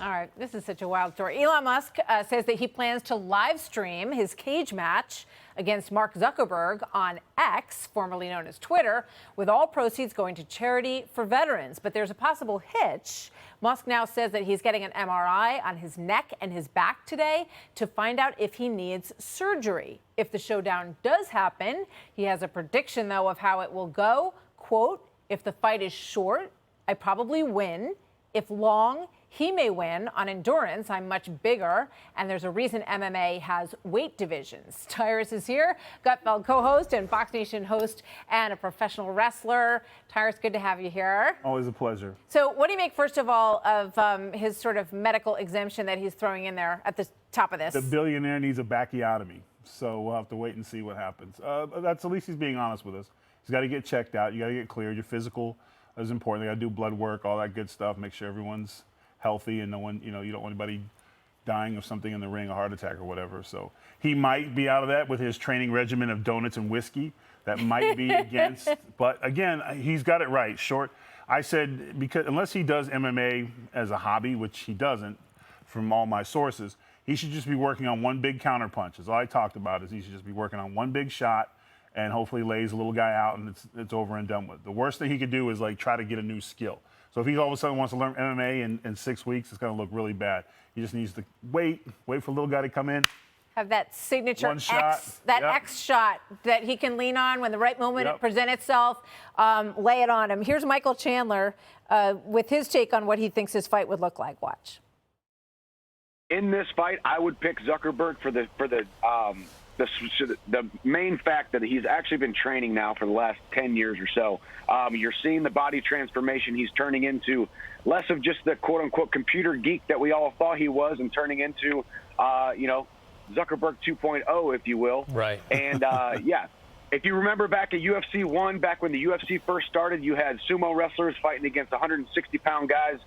All right, this is such a wild story. Elon Musk says that he plans to live stream his cage match against Mark Zuckerberg on X, formerly known as Twitter, with all proceeds going to charity for veterans. But there's a possible hitch. Musk now says that he's getting an MRI on his neck and his back today to find out if he needs surgery. If the showdown does happen, he has a prediction, though, of how it will go. Quote, if the fight is short, I probably win. If long, he may win. On endurance, I'm much bigger, and there's a reason MMA has weight divisions. Tyrus is here, Gutfeld co-host and Fox Nation host and a professional wrestler. Tyrus, good to have you here. Always a pleasure. So what do you make, first of all, of his sort of medical exemption that he's throwing in there at the top of this? The billionaire needs a backiotomy, so we'll have to wait and see what happens. That's at least he's being honest with us. He's got to get checked out. You got to get cleared. Your physical is important. They got to do blood work, all that good stuff. Make sure everyone's healthy and no one, you don't want anybody dying of something in the ring, a heart attack or whatever. So he might be out of that with his training regimen of donuts and whiskey. That might be against. But again, he's got it right. Short. I said, because unless he does MMA as a hobby, which he doesn't, from all my sources, he should just be working on one big counterpunch. That's all I talked about, is he should just be working on one big shot and hopefully lays a little guy out and it's over and done with. The worst thing he could do is like try to get a new skill. So if he all of a sudden wants to learn MMA in 6 weeks, it's going to look really bad. He just needs to wait for a little guy to come in. Have that signature One shot. X shot that he can lean on when the right moment Yep. present itself. Lay it on him. Here's Michael Chandler with his take on what he thinks his fight would look like. Watch. In this fight, I would pick Zuckerberg for the main fact that he's actually been training now for the last 10 years or so. You're seeing the body transformation. He's turning into less of just the quote-unquote computer geek that we all thought he was and turning into, Zuckerberg 2.0, if you will. Right. And, yeah, if you remember back at UFC 1, back when the UFC first started, you had sumo wrestlers fighting against 160-pound guys.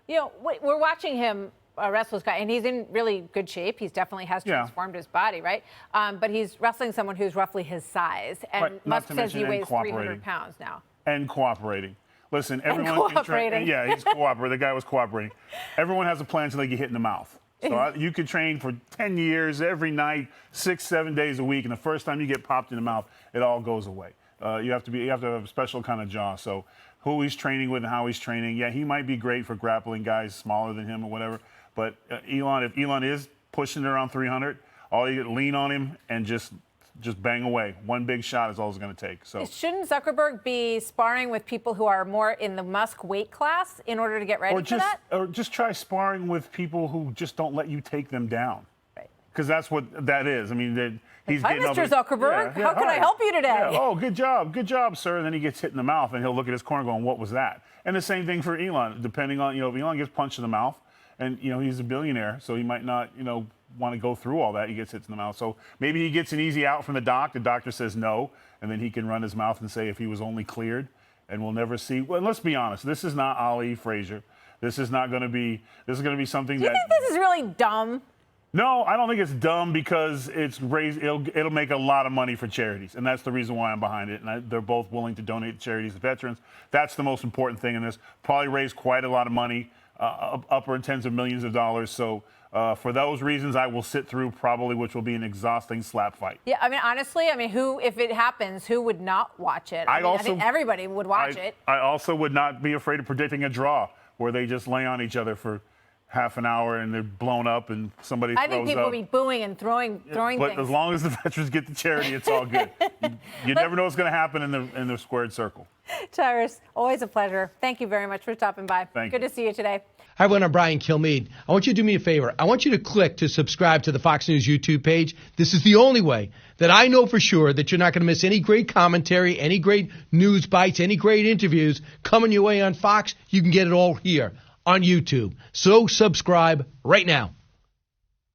We're watching him wrestle this guy, and he's in really good shape. He definitely has transformed his body, right? But he's wrestling someone who's roughly his size, and Right. Musk says he weighs 300 pounds now. And cooperating. Listen, everyone can train. Yeah, he's cooperating. The guy was cooperating. Everyone has a plan until they get hit in the mouth. So you could train for 10 years, every night, 6-7 days a week, and the first time you get popped in the mouth, it all goes away. You have to have a special kind of jaw. So who he's training with and how he's training, yeah, he might be great for grappling guys smaller than him or whatever. But if Elon is pushing it around 300, all you get, lean on him and just bang away. One big shot is all it's going to take. So shouldn't Zuckerberg be sparring with people who are more in the Musk weight class in order to get ready for that? Or just try sparring with people who just don't let you take them down. Right. Because that's what that is. I mean, he's Hi, getting Mr. Zuckerberg. How can I help you today? Yeah. Oh, good job, sir. And then he gets hit in the mouth, and he'll look at his corner going, what was that? And the same thing for Elon, depending on, if Elon gets punched in the mouth, and, he's a billionaire, so he might not, want to go through all that. He gets hit in the mouth. So maybe he gets an easy out from the doc. The doctor says no, and then he can run his mouth and say if he was only cleared, and we'll never see. Well, let's be honest. This is not Ali Frazier. This is going to be something Do you think this is really dumb? No, I don't think it's dumb because it'll make a lot of money for charities, and that's the reason why I'm behind it. And they're both willing to donate to charities and veterans. That's the most important thing in this. Probably raise quite a lot of money. Upper in tens of millions of dollars. So for those reasons, I will sit through probably, which will be an exhausting slap fight. Yeah, I mean, honestly, if it happens, who would not watch it? I think everybody would watch it. I also would not be afraid of predicting a draw where they just lay on each other for half an hour and they're blown up and somebody throws up. I think people will be booing and throwing things. But as long as the veterans get the charity, it's all good. You never know what's going to happen in the squared circle. Tyrus, always a pleasure. Thank you very much for stopping by. Thank you. Good to see you today. Hi, everyone. I'm Brian Kilmeade. I want you to do me a favor. I want you to click to subscribe to the Fox News YouTube page. This is the only way that I know for sure that you're not going to miss any great commentary, any great news bites, any great interviews coming your way on Fox. You can get it all here on YouTube. So subscribe right now.